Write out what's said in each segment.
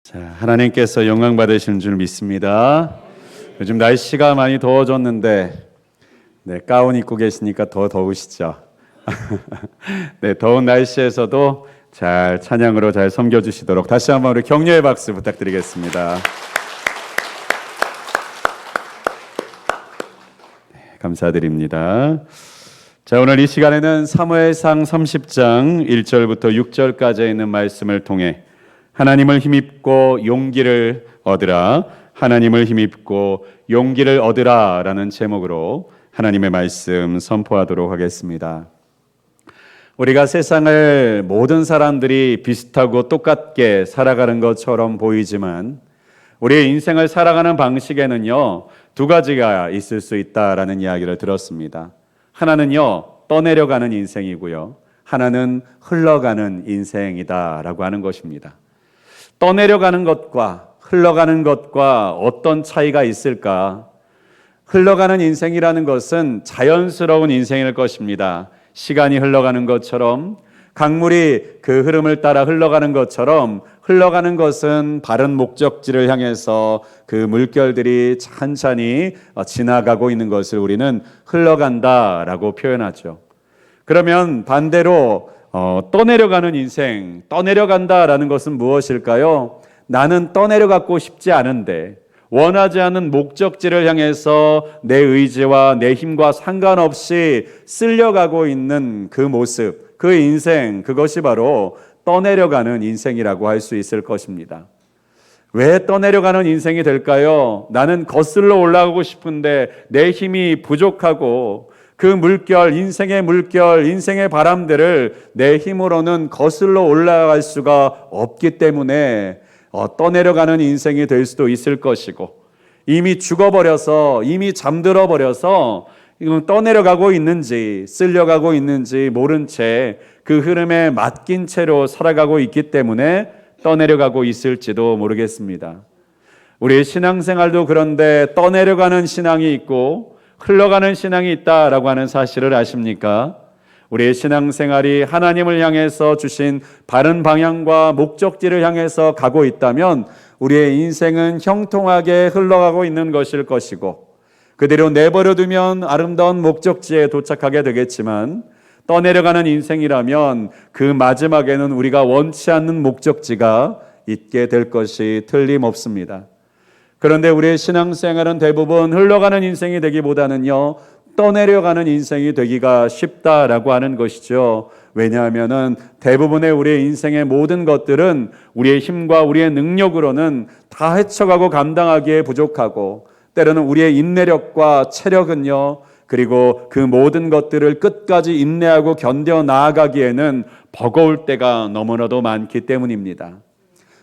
자, 하나님께서 영광 받으시는 줄 믿습니다. 요즘 날씨가 많이 더워졌는데 가운 입고 계시니까 더 더우시죠? 네, 더운 날씨에서도 잘 찬양으로 잘 섬겨주시도록 다시 한번 우리 격려의 박수 부탁드리겠습니다. 네, 감사드립니다. 자, 오늘 이 시간에는 사무엘상 30장 1절부터 6절까지 있는 말씀을 통해 하나님을 힘입고 용기를 얻으라, 하나님을 힘입고 용기를 얻으라 라는 제목으로 하나님의 말씀 선포하도록 하겠습니다. 우리가 세상을 모든 사람들이 비슷하고 똑같게 살아가는 것처럼 보이지만 우리의 인생을 살아가는 방식에는요, 두 가지가 있을 수 있다라는 이야기를 들었습니다. 하나는요, 떠내려가는 인생이고요, 하나는 흘러가는 인생이다라고 하는 것입니다. 떠내려가는 것과 흘러가는 것과 어떤 차이가 있을까? 흘러가는 인생이라는 것은 자연스러운 인생일 것입니다. 시간이 흘러가는 것처럼, 강물이 그 흐름을 따라 흘러가는 것처럼 흘러가는 것은 바른 목적지를 향해서 그 물결들이 찬찬히 지나가고 있는 것을 우리는 흘러간다라고 표현하죠. 그러면 반대로 떠내려가는 인생, 떠내려간다라는 것은 무엇일까요? 나는 떠내려가고 싶지 않은데 원하지 않는 목적지를 향해서 내 의지와 내 힘과 상관없이 쓸려가고 있는 그 모습, 그 인생, 그것이 바로 떠내려가는 인생이라고 할 수 있을 것입니다. 왜 떠내려가는 인생이 될까요? 나는 거슬러 올라가고 싶은데 내 힘이 부족하고 그 물결, 인생의 바람들을 내 힘으로는 거슬러 올라갈 수가 없기 때문에 떠내려가는 인생이 될 수도 있을 것이고, 이미 죽어버려서, 이미 잠들어 버려서 떠내려가고 있는지 쓸려가고 있는지 모른 채 그 흐름에 맡긴 채로 살아가고 있기 때문에 떠내려가고 있을지도 모르겠습니다. 우리의 신앙생활도 그런데 떠내려가는 신앙이 있고 흘러가는 신앙이 있다라고 하는 사실을 아십니까? 우리의 신앙생활이 하나님을 향해서 주신 바른 방향과 목적지를 향해서 가고 있다면 우리의 인생은 형통하게 흘러가고 있는 것일 것이고, 그대로 내버려두면 아름다운 목적지에 도착하게 되겠지만, 떠내려가는 인생이라면 그 마지막에는 우리가 원치 않는 목적지가 있게 될 것이 틀림없습니다. 그런데 우리의 신앙생활은 대부분 흘러가는 인생이 되기보다는요, 떠내려가는 인생이 되기가 쉽다라고 하는 것이죠. 왜냐하면은 대부분의 우리의 인생의 모든 것들은 우리의 힘과 우리의 능력으로는 다 헤쳐가고 감당하기에 부족하고, 때로는 우리의 인내력과 체력은요, 그리고 그 모든 것들을 끝까지 인내하고 견뎌 나아가기에는 버거울 때가 너무나도 많기 때문입니다.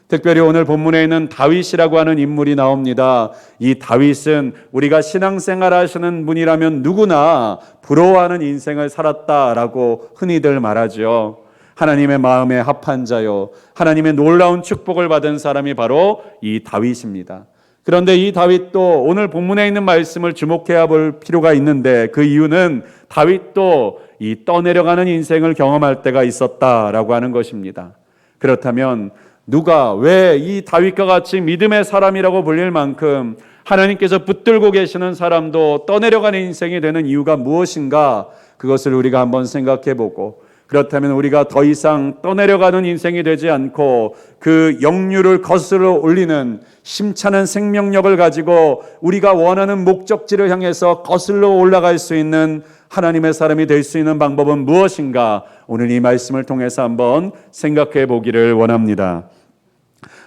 특별히 오늘 본문에 있는 다윗이라고 하는 인물이 나옵니다. 이 다윗은 우리가 신앙생활 하시는 분이라면 누구나 부러워하는 인생을 살았다라고 흔히들 말하죠. 하나님의 마음에 합한 자요, 하나님의 놀라운 축복을 받은 사람이 바로 이 다윗입니다. 그런데 이 다윗도 오늘 본문에 있는 말씀을 주목해야 볼 필요가 있는데, 그 이유는 다윗도 이 떠내려가는 인생을 경험할 때가 있었다라고 하는 것입니다. 그렇다면 누가 왜 이 다윗과 같이 믿음의 사람이라고 불릴 만큼 하나님께서 붙들고 계시는 사람도 떠내려가는 인생이 되는 이유가 무엇인가, 그것을 우리가 한번 생각해 보고, 그렇다면 우리가 더 이상 떠내려가는 인생이 되지 않고 그 역류를 거슬러 올리는 심차는 생명력을 가지고 우리가 원하는 목적지를 향해서 거슬러 올라갈 수 있는 하나님의 사람이 될 수 있는 방법은 무엇인가, 오늘 이 말씀을 통해서 한번 생각해 보기를 원합니다.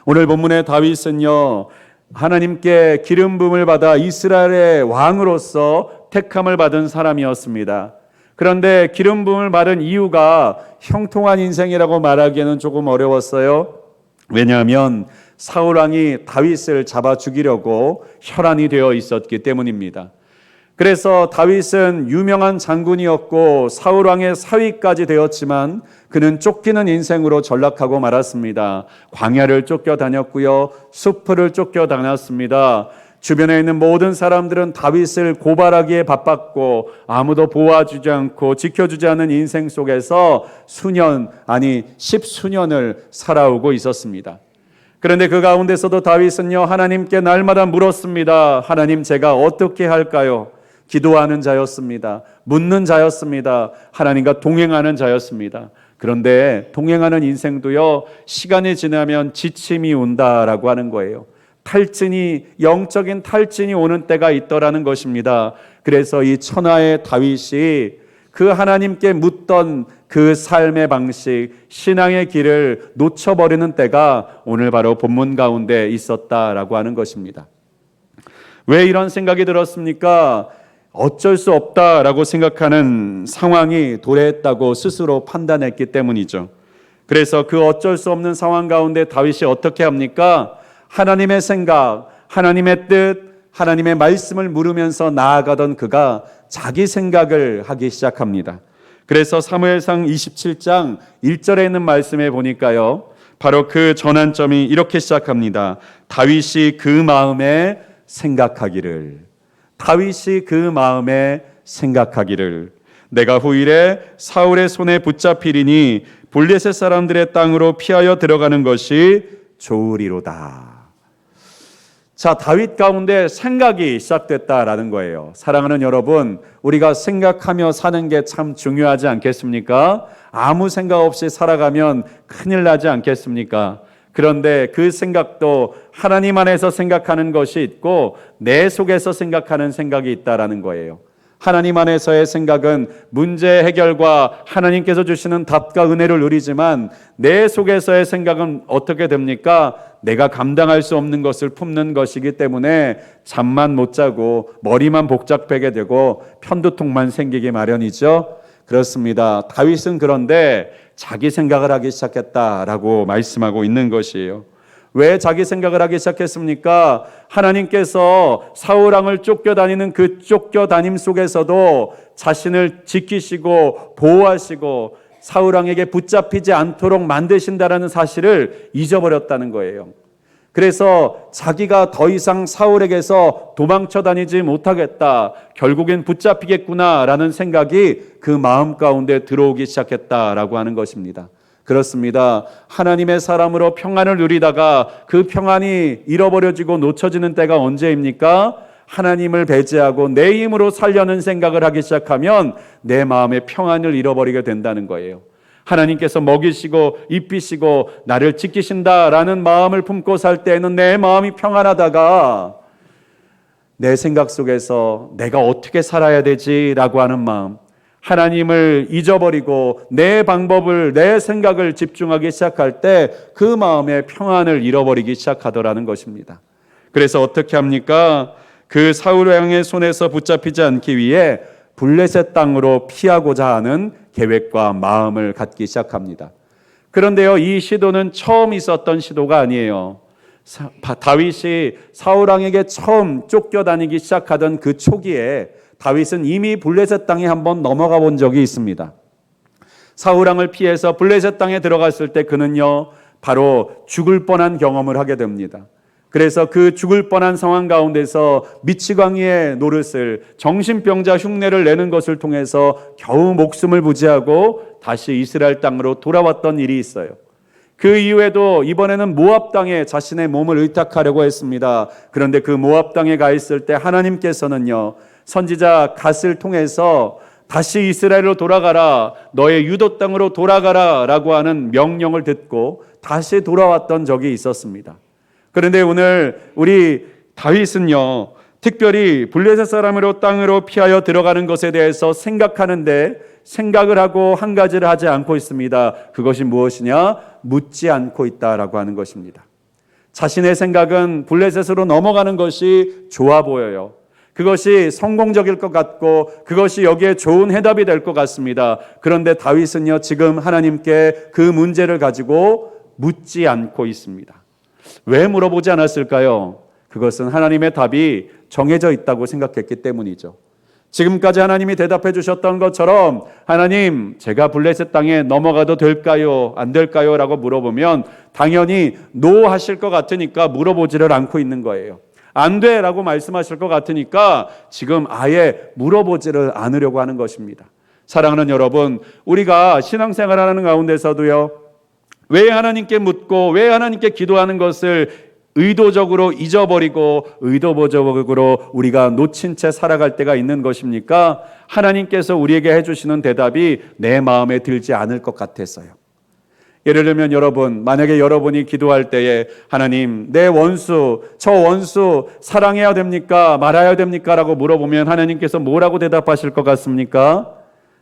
오늘 본문의 다윗은요, 하나님께 기름 부음을 받아 이스라엘의 왕으로서 택함을 받은 사람이었습니다. 그런데 기름 부음을 받은 이유가 형통한 인생이라고 말하기에는 조금 어려웠어요. 왜냐하면 사울 왕이 다윗을 잡아 죽이려고 혈안이 되어 있었기 때문입니다. 그래서 다윗은 유명한 장군이었고 사울 왕의 사위까지 되었지만 그는 쫓기는 인생으로 전락하고 말았습니다. 광야를 쫓겨다녔고요. 숲을 쫓겨다녔습니다. 주변에 있는 모든 사람들은 다윗을 고발하기에 바빴고 아무도 보아주지 않고 지켜주지 않는 인생 속에서 수년 아니 10수년을 살아오고 있었습니다. 그런데 그 가운데서도 다윗은요, 하나님께 날마다 물었습니다. 하나님, 제가 어떻게 할까요? 기도하는 자였습니다. 묻는 자였습니다. 하나님과 동행하는 자였습니다. 그런데 동행하는 인생도요, 시간이 지나면 지침이 온다라고 하는 거예요. 영적인 탈진이 오는 때가 있더라는 것입니다. 그래서 이 천하의 다윗이 그 하나님께 묻던 그 삶의 방식, 신앙의 길을 놓쳐버리는 때가 오늘 바로 본문 가운데 있었다라고 하는 것입니다. 왜 이런 생각이 들었습니까? 어쩔 수 없다라고 생각하는 상황이 도래했다고 스스로 판단했기 때문이죠. 그래서 그 어쩔 수 없는 상황 가운데 다윗이 어떻게 합니까? 하나님의 생각, 하나님의 뜻, 하나님의 말씀을 물으면서 나아가던 그가 자기 생각을 하기 시작합니다. 그래서 사무엘상 27장 1절에 있는 말씀에 보니까요, 바로 그 전환점이 이렇게 시작합니다. 다윗이 그 마음에 생각하기를, 내가 후일에 사울의 손에 붙잡히리니 블레셋 사람들의 땅으로 피하여 들어가는 것이 좋으리로다. 자, 다윗 가운데 생각이 시작됐다라는 거예요. 사랑하는 여러분, 우리가 생각하며 사는 게 참 중요하지 않겠습니까? 아무 생각 없이 살아가면 큰일 나지 않겠습니까? 그런데 그 생각도 하나님 안에서 생각하는 것이 있고 내 속에서 생각하는 생각이 있다라는 거예요. 하나님 안에서의 생각은 문제 해결과 하나님께서 주시는 답과 은혜를 누리지만 내 속에서의 생각은 어떻게 됩니까? 내가 감당할 수 없는 것을 품는 것이기 때문에 잠만 못 자고 머리만 복잡하게 되고 편두통만 생기기 마련이죠. 그렇습니다. 다윗은 그런데 자기 생각을 하기 시작했다라고 말씀하고 있는 것이에요. 왜 자기 생각을 하기 시작했습니까? 하나님께서 사울 왕을 쫓겨다니는 그 쫓겨다님 속에서도 자신을 지키시고 보호하시고 사울 왕에게 붙잡히지 않도록 만드신다라는 사실을 잊어버렸다는 거예요. 그래서 자기가 더 이상 사울에게서 도망쳐 다니지 못하겠다, 결국엔 붙잡히겠구나라는 생각이 그 마음 가운데 들어오기 시작했다라고 하는 것입니다. 그렇습니다. 하나님의 사람으로 평안을 누리다가 그 평안이 잃어버려지고 놓쳐지는 때가 언제입니까? 하나님을 배제하고 내 힘으로 살려는 생각을 하기 시작하면 내 마음의 평안을 잃어버리게 된다는 거예요. 하나님께서 먹이시고 입히시고 나를 지키신다라는 마음을 품고 살 때에는 내 마음이 평안하다가 내 생각 속에서 내가 어떻게 살아야 되지라고 하는 마음, 하나님을 잊어버리고 내 방법을, 내 생각을 집중하기 시작할 때 그 마음의 평안을 잃어버리기 시작하더라는 것입니다. 그래서 어떻게 합니까? 그 사울 왕의 손에서 붙잡히지 않기 위해 블레셋 땅으로 피하고자 하는 계획과 마음을 갖기 시작합니다. 그런데요, 이 시도는 처음 있었던 시도가 아니에요. 다윗이 사울 왕에게 처음 쫓겨다니기 시작하던 그 초기에 다윗은 이미 블레셋 땅에 한번 넘어가 본 적이 있습니다. 사울 왕을 피해서 블레셋 땅에 들어갔을 때 그는요, 바로 죽을 뻔한 경험을 하게 됩니다. 그래서 그 죽을 뻔한 상황 가운데서 미치광이의 노릇을, 정신병자 흉내를 내는 것을 통해서 겨우 목숨을 부지하고 다시 이스라엘 땅으로 돌아왔던 일이 있어요. 그 이후에도 이번에는 모압 땅에 자신의 몸을 의탁하려고 했습니다. 그런데 그 모압 땅에 가 있을 때 하나님께서는요, 선지자 갓을 통해서 다시 이스라엘로 돌아가라, 너의 유도 땅으로 돌아가라 라고 하는 명령을 듣고 다시 돌아왔던 적이 있었습니다. 그런데 오늘 우리 다윗은요, 특별히 블레셋 사람으로 땅으로 피하여 들어가는 것에 대해서 생각하는데 생각을 하고 한 가지를 하지 않고 있습니다. 그것이 무엇이냐? 묻지 않고 있다라고 하는 것입니다. 자신의 생각은 블레셋으로 넘어가는 것이 좋아 보여요. 그것이 성공적일 것 같고 그것이 여기에 좋은 해답이 될 것 같습니다. 그런데 다윗은요, 지금 하나님께 그 문제를 가지고 묻지 않고 있습니다. 왜 물어보지 않았을까요? 그것은 하나님의 답이 정해져 있다고 생각했기 때문이죠. 지금까지 하나님이 대답해 주셨던 것처럼 하나님, 제가 블레셋 땅에 넘어가도 될까요? 안 될까요? 라고 물어보면 당연히 노 하실 것 같으니까 물어보지를 않고 있는 거예요. 안 돼 라고 말씀하실 것 같으니까 지금 아예 물어보지를 않으려고 하는 것입니다. 사랑하는 여러분, 우리가 신앙생활하는 가운데서도요, 왜 하나님께 묻고 왜 하나님께 기도하는 것을 의도적으로 잊어버리고 의도적으로 우리가 놓친 채 살아갈 때가 있는 것입니까? 하나님께서 우리에게 해주시는 대답이 내 마음에 들지 않을 것 같아서요. 예를 들면 여러분, 만약에 여러분이 기도할 때에 하나님, 내 원수, 저 원수 사랑해야 됩니까? 말아야 됩니까? 라고 물어보면 하나님께서 뭐라고 대답하실 것 같습니까?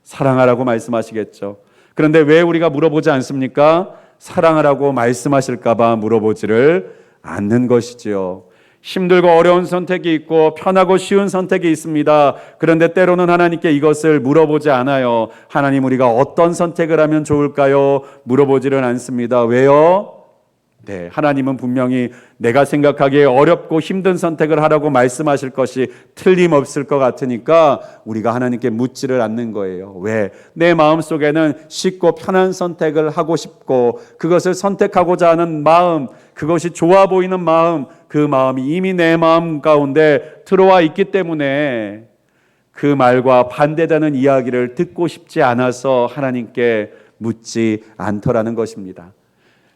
사랑하라고 말씀하시겠죠. 그런데 왜 우리가 물어보지 않습니까? 사랑하라고 말씀하실까 봐 물어보지를 않는 것이지요. 힘들고 어려운 선택이 있고 편하고 쉬운 선택이 있습니다. 그런데 때로는 하나님께 이것을 물어보지 않아요. 하나님, 우리가 어떤 선택을 하면 좋을까요? 물어보지를 않습니다. 왜요? 네, 하나님은 분명히 내가 생각하기에 어렵고 힘든 선택을 하라고 말씀하실 것이 틀림없을 것 같으니까 우리가 하나님께 묻지를 않는 거예요. 왜? 내 마음속에는 쉽고 편한 선택을 하고 싶고 그것을 선택하고자 하는 마음, 그것이 좋아 보이는 마음, 그 마음이 이미 내 마음 가운데 들어와 있기 때문에 그 말과 반대되는 이야기를 듣고 싶지 않아서 하나님께 묻지 않더라는 것입니다.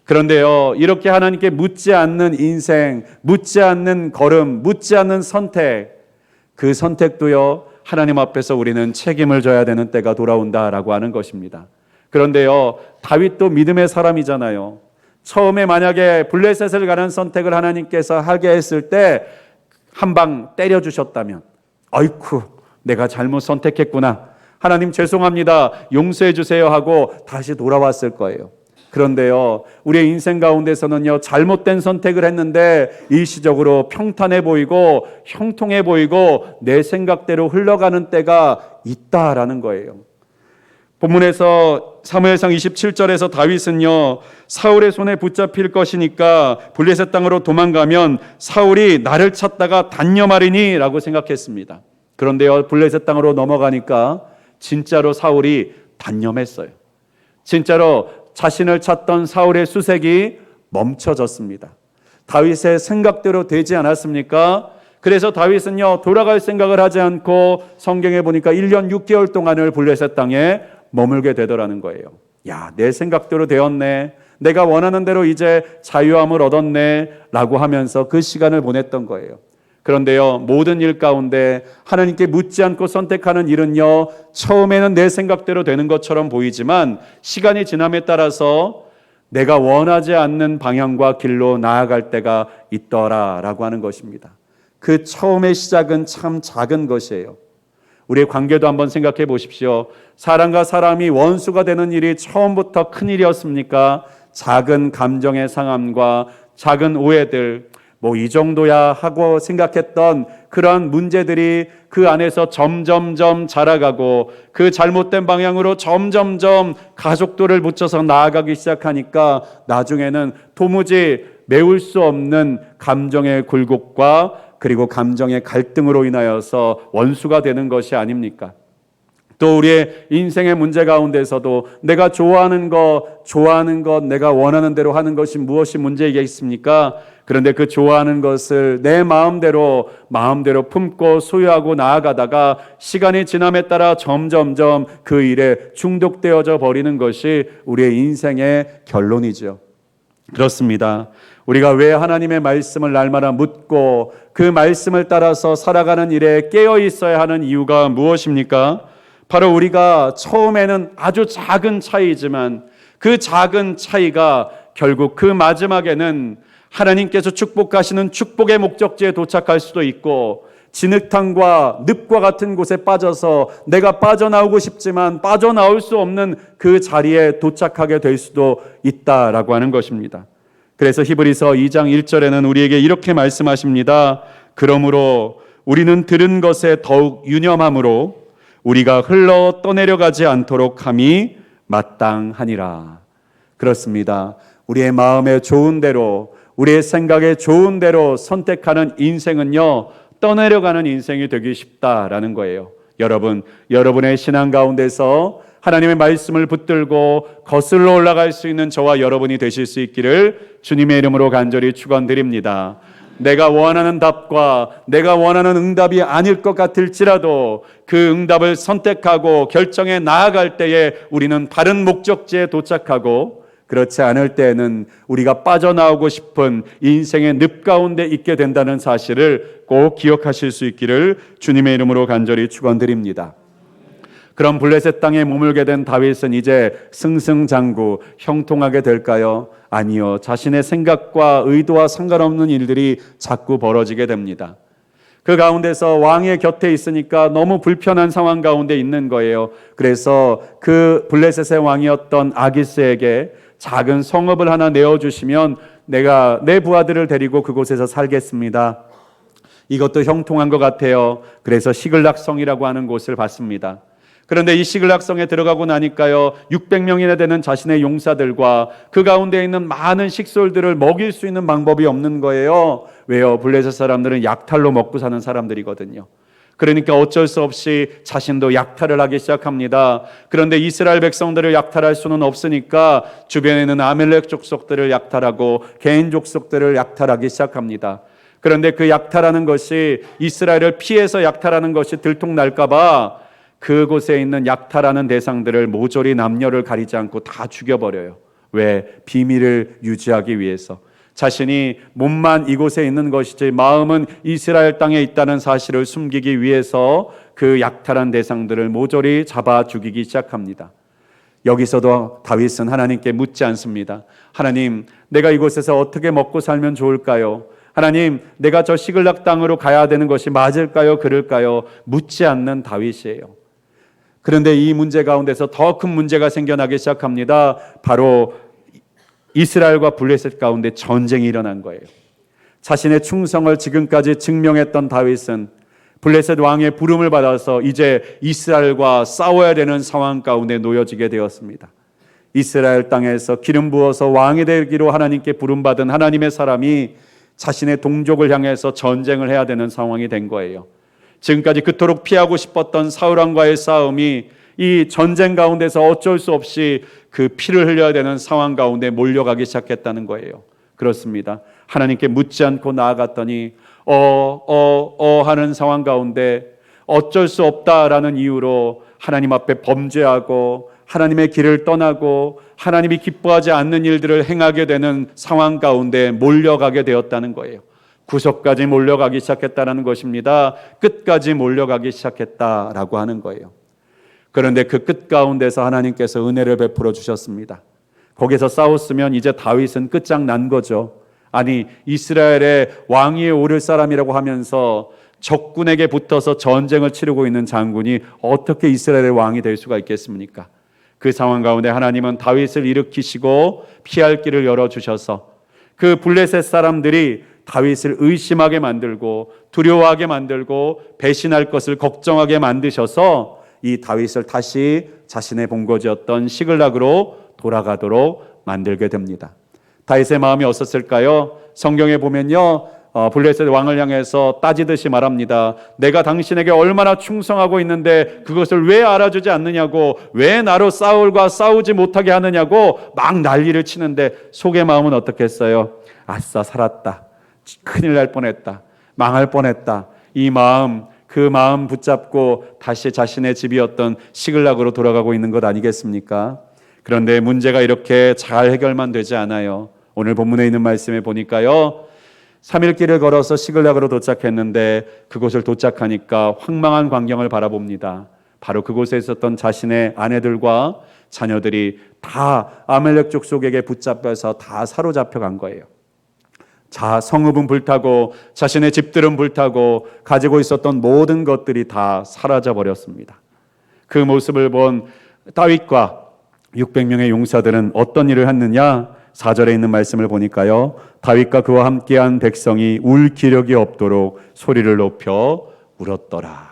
그런데요, 이렇게 하나님께 묻지 않는 인생, 묻지 않는 걸음, 묻지 않는 선택, 그 선택도요, 하나님 앞에서 우리는 책임을 져야 되는 때가 돌아온다라고 하는 것입니다. 그런데요, 다윗도 믿음의 사람이잖아요. 처음에 만약에 블레셋을 가는 선택을 하나님께서 하게 했을 때 한 방 때려주셨다면, 아이쿠, 내가 잘못 선택했구나, 하나님 죄송합니다, 용서해 주세요 하고 다시 돌아왔을 거예요. 그런데요, 우리의 인생 가운데서는요, 잘못된 선택을 했는데 일시적으로 평탄해 보이고 형통해 보이고 내 생각대로 흘러가는 때가 있다라는 거예요. 본문에서 사무엘상 27절에서 다윗은요, 사울의 손에 붙잡힐 것이니까 블레셋 땅으로 도망가면 사울이 나를 찾다가 단념하리니 라고 생각했습니다. 그런데요, 블레셋 땅으로 넘어가니까 진짜로 사울이 단념했어요. 진짜로 자신을 찾던 사울의 수색이 멈춰졌습니다. 다윗의 생각대로 되지 않았습니까? 그래서 다윗은요, 돌아갈 생각을 하지 않고 성경에 보니까 1년 6개월 동안을 블레셋 땅에 머물게 되더라는 거예요. 야, 내 생각대로 되었네, 내가 원하는 대로 이제 자유함을 얻었네 라고 하면서 그 시간을 보냈던 거예요. 그런데요, 모든 일 가운데 하나님께 묻지 않고 선택하는 일은요, 처음에는 내 생각대로 되는 것처럼 보이지만 시간이 지남에 따라서 내가 원하지 않는 방향과 길로 나아갈 때가 있더라라고 하는 것입니다. 그 처음의 시작은 참 작은 것이에요. 우리의 관계도 한번 생각해 보십시오. 사람과 사람이 원수가 되는 일이 처음부터 큰 일이었습니까? 작은 감정의 상함과 작은 오해들, 이 정도야 하고 생각했던 그런 문제들이 그 안에서 점점점 자라가고 그 잘못된 방향으로 점점점 가족들을 붙여서 나아가기 시작하니까 나중에는 도무지 메울 수 없는 감정의 굴곡과 그리고 감정의 갈등으로 인하여서 원수가 되는 것이 아닙니까? 또 우리의 인생의 문제 가운데서도 내가 좋아하는 것, 내가 원하는 대로 하는 것이 무엇이 문제이겠습니까? 그런데 그 좋아하는 것을 내 마음대로 품고 소유하고 나아가다가 시간이 지남에 따라 점점점 그 일에 중독되어져 버리는 것이 우리의 인생의 결론이죠. 그렇습니다. 우리가 왜 하나님의 말씀을 날마다 묻고 그 말씀을 따라서 살아가는 일에 깨어 있어야 하는 이유가 무엇입니까? 바로 우리가 처음에는 아주 작은 차이지만 그 작은 차이가 결국 그 마지막에는 하나님께서 축복하시는 축복의 목적지에 도착할 수도 있고, 진흙탕과 늪과 같은 곳에 빠져서 내가 빠져나오고 싶지만 빠져나올 수 없는 그 자리에 도착하게 될 수도 있다라고 하는 것입니다. 그래서 히브리서 2장 1절에는 우리에게 이렇게 말씀하십니다. 그러므로 우리는 들은 것에 더욱 유념함으로 우리가 흘러 떠내려가지 않도록 함이 마땅하니라. 그렇습니다. 우리의 마음에 좋은 대로, 우리의 생각에 좋은 대로 선택하는 인생은요, 떠내려가는 인생이 되기 쉽다라는 거예요. 여러분의 신앙 가운데서 하나님의 말씀을 붙들고 거슬러 올라갈 수 있는 저와 여러분이 되실 수 있기를 주님의 이름으로 간절히 축원드립니다. 내가 원하는 답과 내가 원하는 응답이 아닐 것 같을지라도 그 응답을 선택하고 결정해 나아갈 때에 우리는 다른 목적지에 도착하고, 그렇지 않을 때에는 우리가 빠져나오고 싶은 인생의 늪 가운데 있게 된다는 사실을 꼭 기억하실 수 있기를 주님의 이름으로 간절히 축원드립니다. 그럼 블레셋 땅에 머물게 된 다윗은 이제 승승장구 형통하게 될까요? 아니요. 자신의 생각과 의도와 상관없는 일들이 자꾸 벌어지게 됩니다. 그 가운데서 왕의 곁에 있으니까 너무 불편한 상황 가운데 있는 거예요. 그래서 그 블레셋의 왕이었던 아기스에게 작은 성읍을 하나 내어주시면 내가 내 부하들을 데리고 그곳에서 살겠습니다. 이것도 형통한 것 같아요. 그래서 시글락성이라고 하는 곳을 봤습니다. 그런데 이 시글락성에 들어가고 나니까요, 600명이나 되는 자신의 용사들과 그 가운데 있는 많은 식솔들을 먹일 수 있는 방법이 없는 거예요. 왜요? 블레셋 사람들은 약탈로 먹고 사는 사람들이거든요. 그러니까 어쩔 수 없이 자신도 약탈을 하기 시작합니다. 그런데 이스라엘 백성들을 약탈할 수는 없으니까 주변에 있는 아멜렉 족속들을 약탈하고 개인 족속들을 약탈하기 시작합니다. 그런데 그 약탈하는 것이, 이스라엘을 피해서 약탈하는 것이 들통날까 봐 그곳에 있는 약탈하는 대상들을 모조리 남녀를 가리지 않고 다 죽여버려요. 왜? 비밀을 유지하기 위해서. 자신이 몸만 이곳에 있는 것이지 마음은 이스라엘 땅에 있다는 사실을 숨기기 위해서 그 약탈한 대상들을 모조리 잡아 죽이기 시작합니다. 여기서도 다윗은 하나님께 묻지 않습니다. 하나님, 내가 이곳에서 어떻게 먹고 살면 좋을까요? 하나님, 내가 저 시글락 땅으로 가야 되는 것이 맞을까요? 그럴까요? 묻지 않는 다윗이에요. 그런데 이 문제 가운데서 더 큰 문제가 생겨나기 시작합니다. 바로 이스라엘과 블레셋 가운데 전쟁이 일어난 거예요. 자신의 충성을 지금까지 증명했던 다윗은 블레셋 왕의 부름을 받아서 이제 이스라엘과 싸워야 되는 상황 가운데 놓여지게 되었습니다. 이스라엘 땅에서 기름 부어서 왕이 되기로 하나님께 부름받은 하나님의 사람이 자신의 동족을 향해서 전쟁을 해야 되는 상황이 된 거예요. 지금까지 그토록 피하고 싶었던 사울 왕과의 싸움이 이 전쟁 가운데서 어쩔 수 없이 그 피를 흘려야 되는 상황 가운데 몰려가기 시작했다는 거예요. 그렇습니다. 하나님께 묻지 않고 나아갔더니 하는 상황 가운데 어쩔 수 없다라는 이유로 하나님 앞에 범죄하고 하나님의 길을 떠나고 하나님이 기뻐하지 않는 일들을 행하게 되는 상황 가운데 몰려가게 되었다는 거예요. 구석까지 몰려가기 시작했다는 것입니다. 끝까지 몰려가기 시작했다라고 하는 거예요. 그런데 그 끝 가운데서 하나님께서 은혜를 베풀어 주셨습니다. 거기서 싸웠으면 이제 다윗은 끝장난 거죠. 아니, 이스라엘의 왕위에 오를 사람이라고 하면서 적군에게 붙어서 전쟁을 치르고 있는 장군이 어떻게 이스라엘의 왕이 될 수가 있겠습니까? 그 상황 가운데 하나님은 다윗을 일으키시고 피할 길을 열어주셔서 그 블레셋 사람들이 다윗을 의심하게 만들고 두려워하게 만들고 배신할 것을 걱정하게 만드셔서 이 다윗을 다시 자신의 본거지였던 시글락으로 돌아가도록 만들게 됩니다. 다윗의 마음이 어떻을까요? 성경에 보면요, 블레셋 왕을 향해서 따지듯이 말합니다. 내가 당신에게 얼마나 충성하고 있는데 그것을 왜 알아주지 않느냐고, 왜 나로 사울과 싸우지 못하게 하느냐고 막 난리를 치는데 속의 마음은 어떻겠어요? 아싸, 살았다. 큰일 날 뻔했다. 망할 뻔했다. 이 마음, 그 마음 붙잡고 다시 자신의 집이었던 시글락으로 돌아가고 있는 것 아니겠습니까? 그런데 문제가 이렇게 잘 해결만 되지 않아요. 오늘 본문에 있는 말씀에 보니까요, 3일 길을 걸어서 시글락으로 도착했는데 그곳을 도착하니까 황망한 광경을 바라봅니다. 바로 그곳에 있었던 자신의 아내들과 자녀들이 다 아멜렉 족속에게 붙잡혀서 다 사로잡혀 간 거예요. 자, 성읍은 불타고 자신의 집들은 불타고 가지고 있었던 모든 것들이 다 사라져 버렸습니다. 그 모습을 본 다윗과 600명의 용사들은 어떤 일을 했느냐? 4절에 있는 말씀을 보니까요, 다윗과 그와 함께한 백성이 울 기력이 없도록 소리를 높여 울었더라.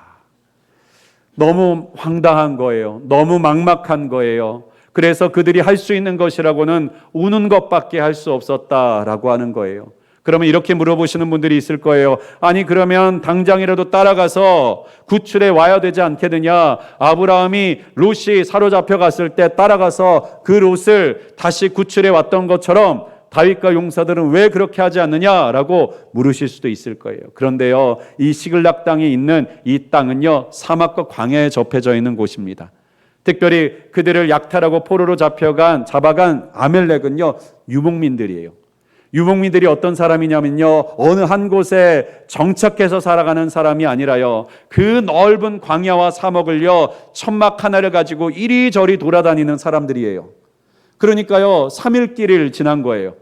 너무 황당한 거예요. 너무 막막한 거예요. 그래서 그들이 할 수 있는 것이라고는 우는 것밖에 할 수 없었다라고 하는 거예요. 그러면 이렇게 물어보시는 분들이 있을 거예요. 아니 그러면 당장이라도 따라가서 구출해 와야 되지 않겠느냐? 아브라함이 롯이 사로잡혀 갔을 때 따라가서 그 롯을 다시 구출해 왔던 것처럼 다윗과 용사들은 왜 그렇게 하지 않느냐라고 물으실 수도 있을 거예요. 그런데요, 이 시글락 땅에 있는 이 땅은요, 사막과 광야에 접해져 있는 곳입니다. 특별히 그들을 약탈하고 포로로 잡아간 아멜렉은요, 유목민들이에요. 유목민들이 어떤 사람이냐면요, 어느 한 곳에 정착해서 살아가는 사람이 아니라요, 그 넓은 광야와 사막을요, 천막 하나를 가지고 이리저리 돌아다니는 사람들이에요. 그러니까요, 3일 길을 지난 거예요.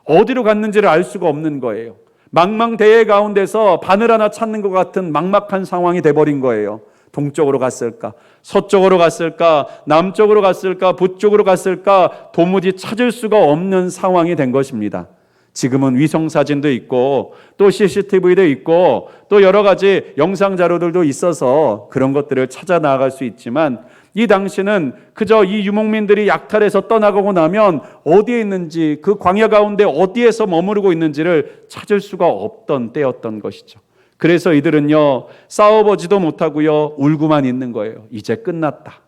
어디로 갔는지를 알 수가 없는 거예요. 망망대해 가운데서 바늘 하나 찾는 것 같은 막막한 상황이 돼버린 거예요. 동쪽으로 갔을까? 서쪽으로 갔을까? 남쪽으로 갔을까? 북쪽으로 갔을까? 도무지 찾을 수가 없는 상황이 된 것입니다. 지금은 위성사진도 있고 또 CCTV도 있고 또 여러 가지 영상 자료들도 있어서 그런 것들을 찾아 나아갈 수 있지만 이 당시는 그저 이 유목민들이 약탈해서 떠나가고 나면 어디에 있는지, 그 광야 가운데 어디에서 머무르고 있는지를 찾을 수가 없던 때였던 것이죠. 그래서 이들은요, 싸워보지도 못하고요, 울고만 있는 거예요. 이제 끝났다.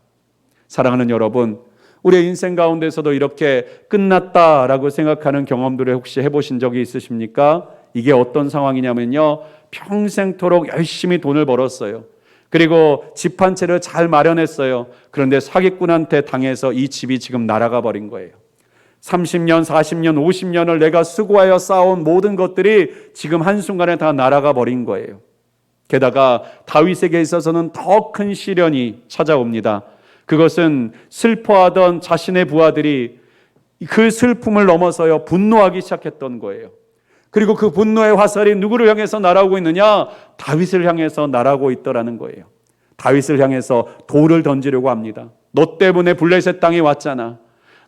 사랑하는 여러분, 우리의 인생 가운데서도 이렇게 끝났다라고 생각하는 경험들을 혹시 해보신 적이 있으십니까? 이게 어떤 상황이냐면요, 평생토록 열심히 돈을 벌었어요. 그리고 집 한 채를 잘 마련했어요. 그런데 사기꾼한테 당해서 이 집이 지금 날아가 버린 거예요. 30년, 40년, 50년을 내가 수고하여 쌓아온 모든 것들이 지금 한순간에 다 날아가 버린 거예요. 게다가 다윗에게 있어서는 더 큰 시련이 찾아옵니다. 그것은 슬퍼하던 자신의 부하들이 그 슬픔을 넘어서요, 분노하기 시작했던 거예요. 그리고 그 분노의 화살이 누구를 향해서 날아오고 있느냐? 다윗을 향해서 날아오고 있더라는 거예요. 다윗을 향해서 돌을 던지려고 합니다. 너 때문에 블레셋 땅에 왔잖아.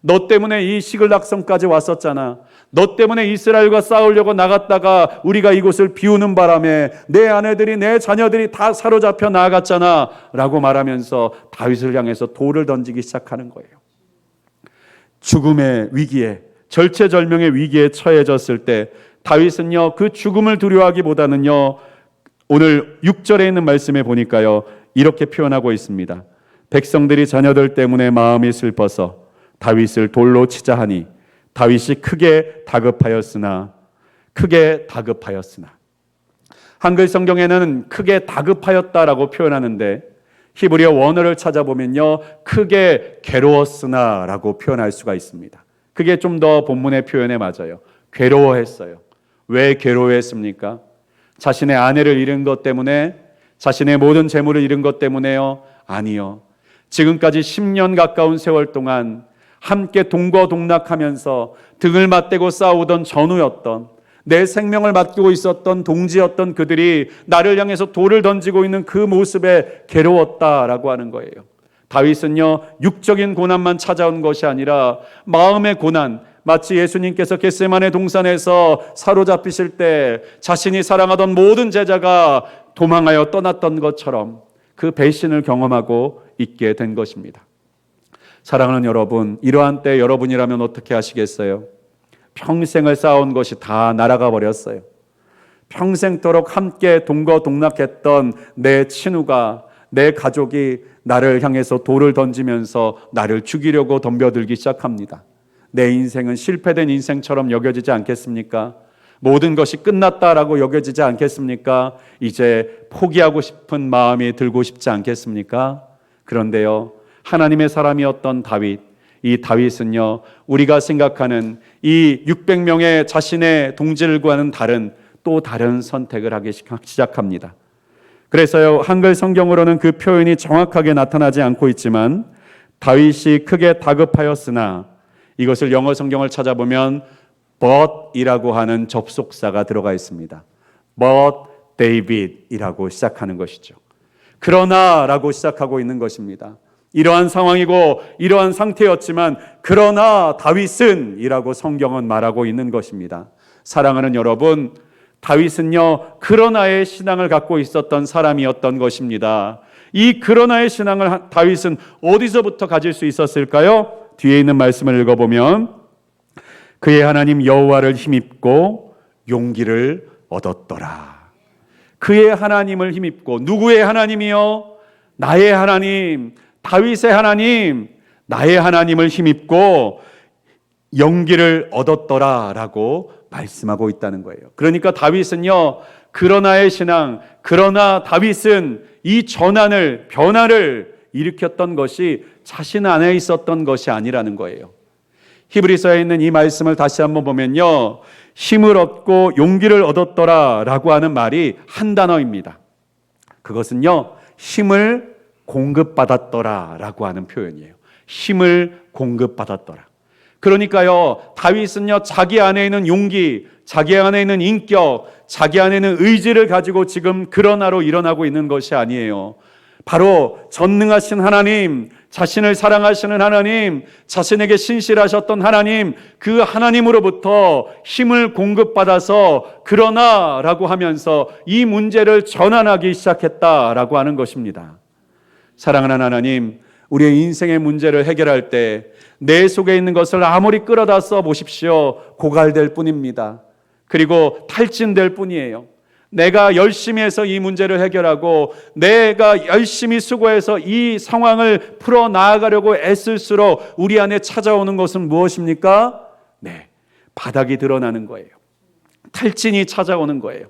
너 때문에 이 시글락성까지 왔었잖아. 너 때문에 이스라엘과 싸우려고 나갔다가 우리가 이곳을 비우는 바람에 내 아내들이, 내 자녀들이 다 사로잡혀 나아갔잖아 라고 말하면서 다윗을 향해서 돌을 던지기 시작하는 거예요. 죽음의 위기에, 절체절명의 위기에 처해졌을 때 다윗은요, 그 죽음을 두려워하기보다는요, 오늘 6절에 있는 말씀에 보니까요, 이렇게 표현하고 있습니다. 백성들이 자녀들 때문에 마음이 슬퍼서 다윗을 돌로 치자 하니 다윗이 크게 다급하였으나. 한글 성경에는 크게 다급하였다라고 표현하는데 히브리어 원어를 찾아보면요, 크게 괴로웠으나 라고 표현할 수가 있습니다. 그게 좀 더 본문의 표현에 맞아요. 괴로워했어요. 왜 괴로워했습니까? 자신의 아내를 잃은 것 때문에? 자신의 모든 재물을 잃은 것 때문에요? 아니요. 지금까지 10년 가까운 세월 동안 함께 동거동락하면서 등을 맞대고 싸우던 전우였던, 내 생명을 맡기고 있었던 동지였던 그들이 나를 향해서 돌을 던지고 있는 그 모습에 괴로웠다라고 하는 거예요. 다윗은요, 육적인 고난만 찾아온 것이 아니라 마음의 고난, 마치 예수님께서 겟세마네 동산에서 사로잡히실 때 자신이 사랑하던 모든 제자가 도망하여 떠났던 것처럼 그 배신을 경험하고 있게 된 것입니다. 사랑하는 여러분, 이러한 때 여러분이라면 어떻게 하시겠어요? 평생을 쌓아온 것이 다 날아가 버렸어요. 평생토록 함께 동거동락했던 내 친구가, 내 가족이 나를 향해서 돌을 던지면서 나를 죽이려고 덤벼들기 시작합니다. 내 인생은 실패된 인생처럼 여겨지지 않겠습니까? 모든 것이 끝났다라고 여겨지지 않겠습니까? 이제 포기하고 싶은 마음이 들고 싶지 않겠습니까? 그런데요, 하나님의 사람이었던 다윗, 이 다윗은요, 우리가 생각하는 이 600명의 자신의 동질과는 또 다른 선택을 하기 시작합니다. 그래서요, 한글 성경으로는 그 표현이 정확하게 나타나지 않고 있지만 다윗이 크게 다급하였으나, 이것을 영어 성경을 찾아보면 but이라고 하는 접속사가 들어가 있습니다. But David이라고 시작하는 것이죠. 그러나라고 시작하고 있는 것입니다. 이러한 상황이고 이러한 상태였지만 그러나 다윗은 이라고 성경은 말하고 있는 것입니다. 사랑하는 여러분, 다윗은요, 그러나의 신앙을 갖고 있었던 사람이었던 것입니다. 이 그러나의 신앙을 다윗은 어디서부터 가질 수 있었을까요? 뒤에 있는 말씀을 읽어보면 그의 하나님 여호와를 힘입고 용기를 얻었더라. 그의 하나님을 힘입고, 누구의 하나님이요? 나의 하나님, 다윗의 하나님, 나의 하나님을 힘입고 용기를 얻었더라라고 말씀하고 있다는 거예요. 그러니까 다윗은요, 그러나의 신앙, 그러나 다윗은 이 전환을, 변화를 일으켰던 것이 자신 안에 있었던 것이 아니라는 거예요. 히브리서에 있는 이 말씀을 다시 한번 보면요, 힘을 얻고 용기를 얻었더라 라고 하는 말이 한 단어입니다. 그것은요, 힘을 공급받았더라 라고 하는 표현이에요. 힘을 공급받았더라. 그러니까요, 다윗은요, 자기 안에 있는 용기, 자기 안에 있는 인격, 자기 안에 있는 의지를 가지고 지금 그러나로 일어나고 있는 것이 아니에요. 바로 전능하신 하나님, 자신을 사랑하시는 하나님, 자신에게 신실하셨던 하나님, 그 하나님으로부터 힘을 공급받아서 그러나라고 하면서 이 문제를 전환하기 시작했다라고 하는 것입니다. 사랑하는 하나님, 우리의 인생의 문제를 해결할 때 내 속에 있는 것을 아무리 끌어다 써 보십시오, 고갈될 뿐입니다. 그리고 탈진될 뿐이에요. 내가 열심히 해서 이 문제를 해결하고 내가 열심히 수고해서 이 상황을 풀어나가려고 애쓸수록 우리 안에 찾아오는 것은 무엇입니까? 네, 바닥이 드러나는 거예요. 탈진이 찾아오는 거예요.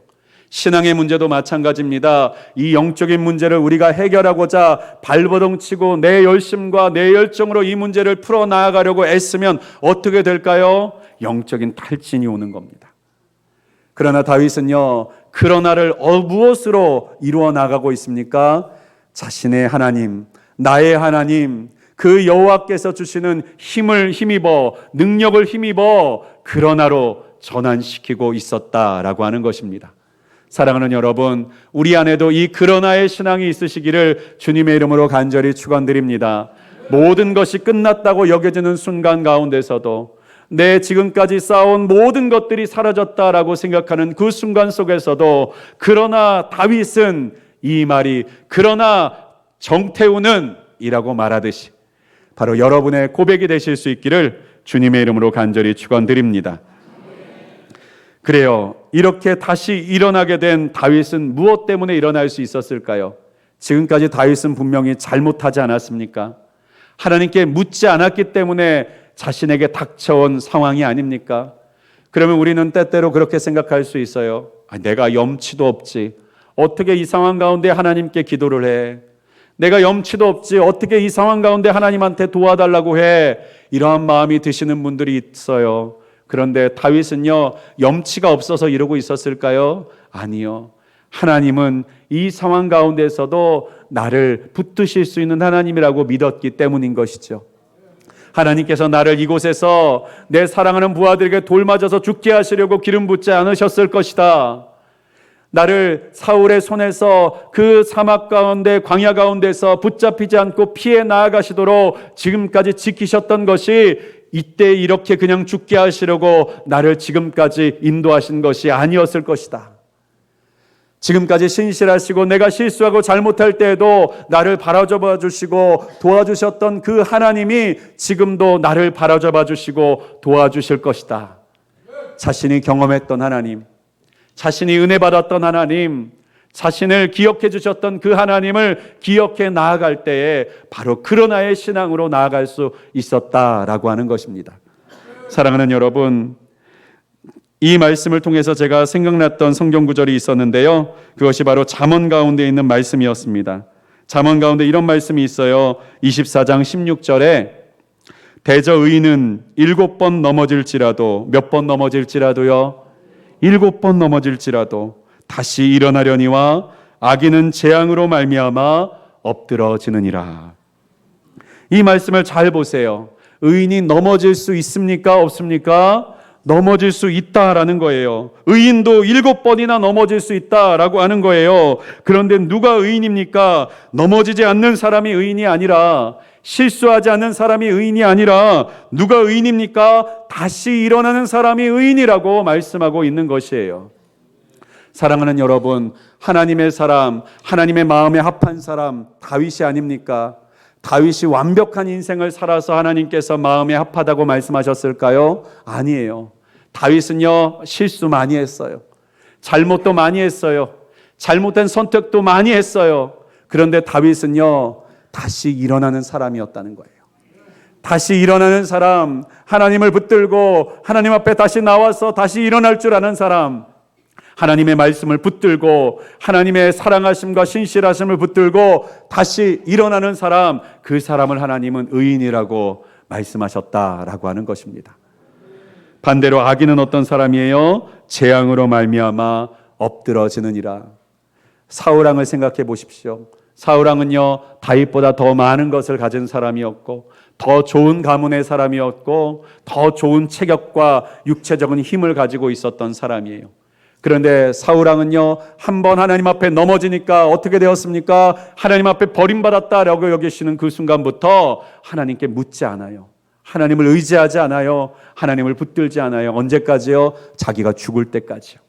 신앙의 문제도 마찬가지입니다. 이 영적인 문제를 우리가 해결하고자 발버둥 치고 내 열심과 내 열정으로 이 문제를 풀어나가려고 애쓰면 어떻게 될까요? 영적인 탈진이 오는 겁니다. 그러나 다윗은요, 그러나를 무엇으로 이루어 나가고 있습니까? 자신의 하나님, 나의 하나님, 그 여호와께서 주시는 힘을 힘입어, 능력을 힘입어 그러나로 전환시키고 있었다라고 하는 것입니다. 사랑하는 여러분, 우리 안에도 이 그러나의 신앙이 있으시기를 주님의 이름으로 간절히 축원드립니다. 모든 것이 끝났다고 여겨지는 순간 가운데서도, 내 지금까지 쌓아온 모든 것들이 사라졌다라고 생각하는 그 순간 속에서도, 그러나 다윗은 이 말이 그러나 정태우는 이라고 말하듯이 바로 여러분의 고백이 되실 수 있기를 주님의 이름으로 간절히 축원드립니다. 그래요, 이렇게 다시 일어나게 된 다윗은 무엇 때문에 일어날 수 있었을까요? 지금까지 다윗은 분명히 잘못하지 않았습니까? 하나님께 묻지 않았기 때문에 자신에게 닥쳐온 상황이 아닙니까? 그러면 우리는 때때로 그렇게 생각할 수 있어요. 내가 염치도 없지, 어떻게 이 상황 가운데 하나님께 기도를 해? 내가 염치도 없지, 어떻게 이 상황 가운데 하나님한테 도와달라고 해? 이러한 마음이 드시는 분들이 있어요. 그런데 다윗은요, 염치가 없어서 이러고 있었을까요? 아니요. 하나님은 이 상황 가운데서도 나를 붙드실 수 있는 하나님이라고 믿었기 때문인 것이죠. 하나님께서 나를 이곳에서 내 사랑하는 부하들에게 돌 맞아서 죽게 하시려고 기름 붓지 않으셨을 것이다. 나를 사울의 손에서 그 사막 가운데, 광야 가운데서 붙잡히지 않고 피해 나아가시도록 지금까지 지키셨던 것이 이때 이렇게 그냥 죽게 하시려고 나를 지금까지 인도하신 것이 아니었을 것이다. 지금까지 신실하시고 내가 실수하고 잘못할 때에도 나를 바라봐 주시고 도와주셨던 그 하나님이 지금도 나를 바라봐 주시고 도와주실 것이다. 자신이 경험했던 하나님, 자신이 은혜 받았던 하나님, 자신을 기억해 주셨던 그 하나님을 기억해 나아갈 때에 바로 그러나의 신앙으로 나아갈 수 있었다라고 하는 것입니다. 사랑하는 여러분, 이 말씀을 통해서 제가 생각났던 성경 구절이 있었는데요, 그것이 바로 잠언 가운데 있는 말씀이었습니다. 잠언 가운데 이런 말씀이 있어요. 24장 16절에 대저 의인은 7번 넘어질지라도, 몇 번 넘어질지라도요? 7번 넘어질지라도 다시 일어나려니와 악인은 재앙으로 말미암아 엎드러지느니라. 이 말씀을 잘 보세요. 의인이 넘어질 수 있습니까? 없습니까? 넘어질 수 있다라는 거예요. 의인도 7번이나 넘어질 수 있다라고 하는 거예요. 그런데 누가 의인입니까? 넘어지지 않는 사람이 의인이 아니라, 실수하지 않는 사람이 의인이 아니라 누가 의인입니까? 다시 일어나는 사람이 의인이라고 말씀하고 있는 것이에요. 사랑하는 여러분, 하나님의 사람, 하나님의 마음에 합한 사람 다윗이 아닙니까? 다윗이 완벽한 인생을 살아서 하나님께서 마음에 합하다고 말씀하셨을까요? 아니에요. 다윗은요, 실수 많이 했어요. 잘못도 많이 했어요. 잘못된 선택도 많이 했어요. 그런데 다윗은요, 다시 일어나는 사람이었다는 거예요. 다시 일어나는 사람, 하나님을 붙들고 하나님 앞에 다시 나와서 다시 일어날 줄 아는 사람, 하나님의 말씀을 붙들고 하나님의 사랑하심과 신실하심을 붙들고 다시 일어나는 사람, 그 사람을 하나님은 의인이라고 말씀하셨다라고 하는 것입니다. 반대로 악인은 어떤 사람이에요? 재앙으로 말미암아 엎드러지느니라. 사울왕을 생각해 보십시오. 사울왕은요, 다윗보다 더 많은 것을 가진 사람이었고, 더 좋은 가문의 사람이었고, 더 좋은 체격과 육체적인 힘을 가지고 있었던 사람이에요. 그런데 사울왕은요, 한번 하나님 앞에 넘어지니까 어떻게 되었습니까? 하나님 앞에 버림받았다라고 여기시는 그 순간부터 하나님께 묻지 않아요. 하나님을 의지하지 않아요. 하나님을 붙들지 않아요. 언제까지요? 자기가 죽을 때까지요.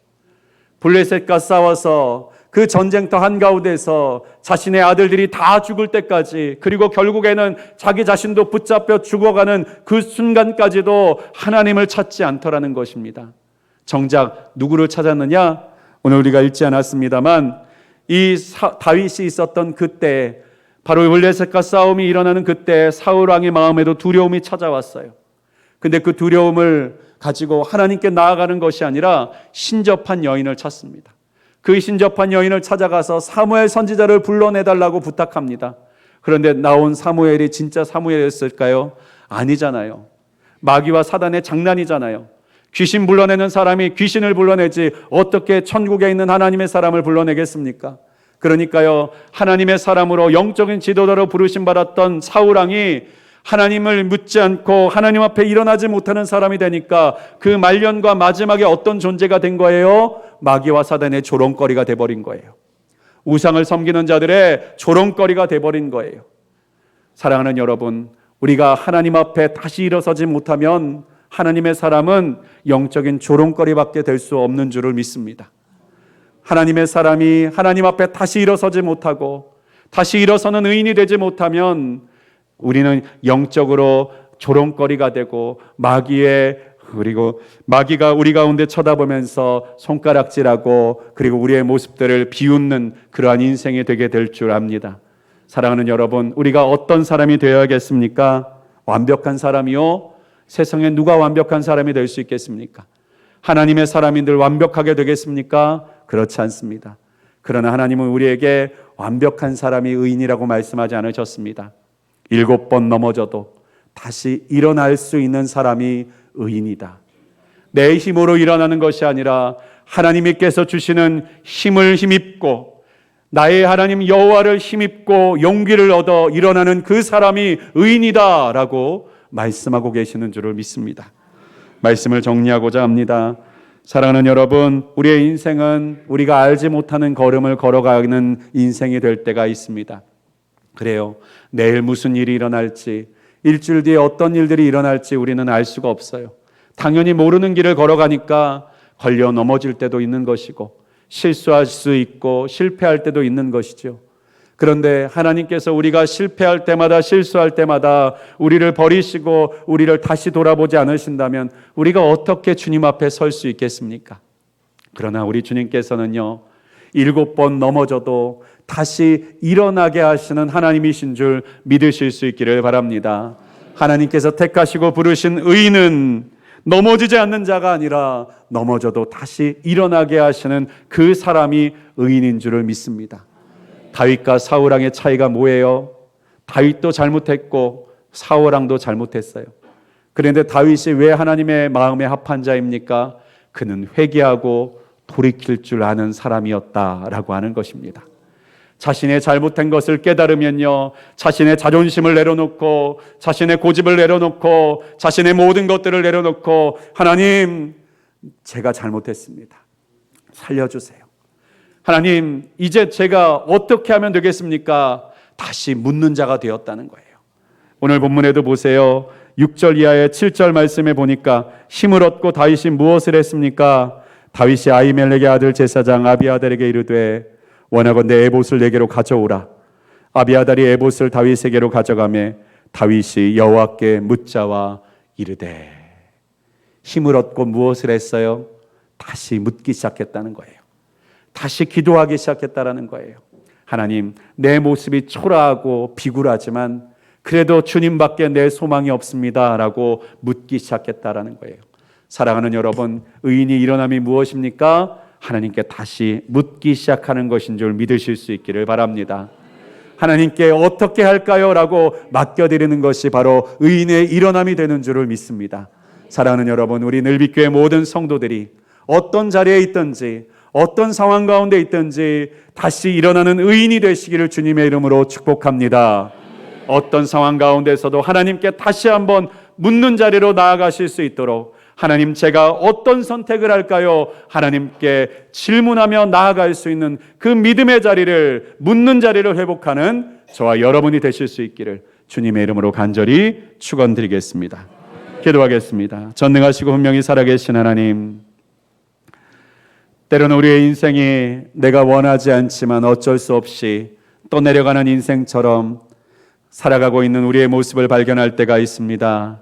블레셋과 싸워서 그 전쟁터 한가운데서 자신의 아들들이 다 죽을 때까지, 그리고 결국에는 자기 자신도 붙잡혀 죽어가는 그 순간까지도 하나님을 찾지 않더라는 것입니다. 정작 누구를 찾았느냐? 오늘 우리가 읽지 않았습니다만 이 다윗이 있었던 그때, 바로 블레셋과 싸움이 일어나는 그때 사울 왕의 마음에도 두려움이 찾아왔어요. 근데 그 두려움을 가지고 하나님께 나아가는 것이 아니라 신접한 여인을 찾습니다. 그 신접한 여인을 찾아가서 사무엘 선지자를 불러내달라고 부탁합니다. 그런데 나온 사무엘이 진짜 사무엘이었을까요? 아니잖아요. 마귀와 사단의 장난이잖아요. 귀신 불러내는 사람이 귀신을 불러내지 어떻게 천국에 있는 하나님의 사람을 불러내겠습니까? 그러니까요, 하나님의 사람으로 영적인 지도자로 부르심 받았던 사울왕이 하나님을 묻지 않고 하나님 앞에 일어나지 못하는 사람이 되니까 그 말년과 마지막에 어떤 존재가 된 거예요? 마귀와 사단의 조롱거리가 돼버린 거예요. 우상을 섬기는 자들의 조롱거리가 돼버린 거예요. 사랑하는 여러분, 우리가 하나님 앞에 다시 일어서지 못하면 하나님의 사람은 영적인 조롱거리밖에 될 수 없는 줄을 믿습니다. 하나님의 사람이 하나님 앞에 다시 일어서지 못하고 다시 일어서는 의인이 되지 못하면 우리는 영적으로 조롱거리가 되고 마귀가 우리 가운데 쳐다보면서 손가락질하고 그리고 우리의 모습들을 비웃는 그러한 인생이 되게 될 줄 압니다. 사랑하는 여러분, 우리가 어떤 사람이 되어야겠습니까? 완벽한 사람이요? 세상에 누가 완벽한 사람이 될 수 있겠습니까? 하나님의 사람인들 완벽하게 되겠습니까? 그렇지 않습니다. 그러나 하나님은 우리에게 완벽한 사람이 의인이라고 말씀하지 않으셨습니다. 7번 넘어져도 다시 일어날 수 있는 사람이 의인이다. 내 힘으로 일어나는 것이 아니라 하나님께서 주시는 힘을 힘입고 나의 하나님 여호와를 힘입고 용기를 얻어 일어나는 그 사람이 의인이다 라고 말씀하고 계시는 줄을 믿습니다. 말씀을 정리하고자 합니다. 사랑하는 여러분, 우리의 인생은 우리가 알지 못하는 걸음을 걸어가는 인생이 될 때가 있습니다. 그래요. 내일 무슨 일이 일어날지, 일주일 뒤에 어떤 일들이 일어날지 우리는 알 수가 없어요. 당연히 모르는 길을 걸어가니까 걸려 넘어질 때도 있는 것이고 실수할 수 있고 실패할 때도 있는 것이죠. 그런데 하나님께서 우리가 실패할 때마다 실수할 때마다 우리를 버리시고 우리를 다시 돌아보지 않으신다면 우리가 어떻게 주님 앞에 설 수 있겠습니까? 그러나 우리 주님께서는요, 7번 넘어져도 다시 일어나게 하시는 하나님이신 줄 믿으실 수 있기를 바랍니다. 하나님께서 택하시고 부르신 의인은 넘어지지 않는 자가 아니라 넘어져도 다시 일어나게 하시는 그 사람이 의인인 줄을 믿습니다. 다윗과 사울왕의 차이가 뭐예요? 다윗도 잘못했고 사울왕도 잘못했어요. 그런데 다윗이 왜 하나님의 마음에 합한 자입니까? 그는 회개하고 돌이킬 줄 아는 사람이었다라고 하는 것입니다. 자신의 잘못한 것을 깨달으면요, 자신의 자존심을 내려놓고 자신의 고집을 내려놓고 자신의 모든 것들을 내려놓고 하나님, 제가 잘못했습니다. 살려주세요. 하나님, 이제 제가 어떻게 하면 되겠습니까? 다시 묻는 자가 되었다는 거예요. 오늘 본문에도 보세요. 6절 이하의 7절 말씀에 보니까 힘을 얻고 다윗이 무엇을 했습니까? 다윗이 아히멜렉의 아들 제사장 아비아달에게 이르되 원하건대 에봇을 내게로 가져오라. 아비아달이 에봇을 다윗에게로 가져가매 다윗이 여호와께 묻자와 이르되. 힘을 얻고 무엇을 했어요? 다시 묻기 시작했다는 거예요. 다시 기도하기 시작했다는 거예요. 하나님, 내 모습이 초라하고 비굴하지만 그래도 주님밖에 내 소망이 없습니다 라고 묻기 시작했다는 거예요. 사랑하는 여러분, 의인이 일어남이 무엇입니까? 하나님께 다시 묻기 시작하는 것인 줄 믿으실 수 있기를 바랍니다. 하나님께 어떻게 할까요? 라고 맡겨드리는 것이 바로 의인의 일어남이 되는 줄을 믿습니다. 사랑하는 여러분, 우리 늘빛교회 모든 성도들이 어떤 자리에 있든지 어떤 상황 가운데 있든지 다시 일어나는 의인이 되시기를 주님의 이름으로 축복합니다. 어떤 상황 가운데서도 하나님께 다시 한번 묻는 자리로 나아가실 수 있도록, 하나님, 제가 어떤 선택을 할까요? 하나님께 질문하며 나아갈 수 있는 그 믿음의 자리를, 묻는 자리를 회복하는 저와 여러분이 되실 수 있기를 주님의 이름으로 간절히 축원드리겠습니다. 기도하겠습니다. 전능하시고 분명히 살아계신 하나님, 때로는 우리의 인생이 내가 원하지 않지만 어쩔 수 없이 떠내려가는 인생처럼 살아가고 있는 우리의 모습을 발견할 때가 있습니다.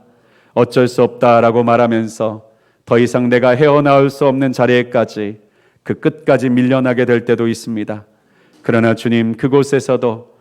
어쩔 수 없다라고 말하면서 더 이상 내가 헤어나올 수 없는 자리에까지, 그 끝까지 밀려나게 될 때도 있습니다. 그러나 주님, 그곳에서도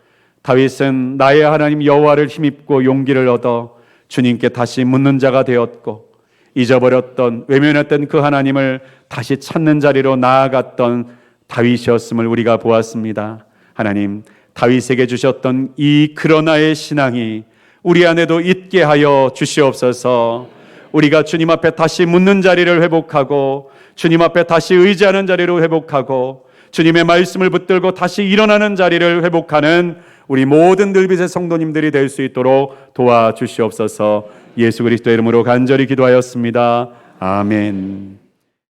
다윗은 나의 하나님 여호와를 힘입고 용기를 얻어 주님께 다시 묻는 자가 되었고, 잊어버렸던, 외면했던 그 하나님을 다시 찾는 자리로 나아갔던 다윗이었음을 우리가 보았습니다. 하나님, 다윗에게 주셨던 이 그러나의 신앙이 우리 안에도 있게 하여 주시옵소서. 우리가 주님 앞에 다시 묻는 자리를 회복하고, 주님 앞에 다시 의지하는 자리로 회복하고, 주님의 말씀을 붙들고 다시 일어나는 자리를 회복하는 우리 모든 늘빛의 성도님들이 될 수 있도록 도와주시옵소서. 예수 그리스도의 이름으로 간절히 기도하였습니다. 아멘.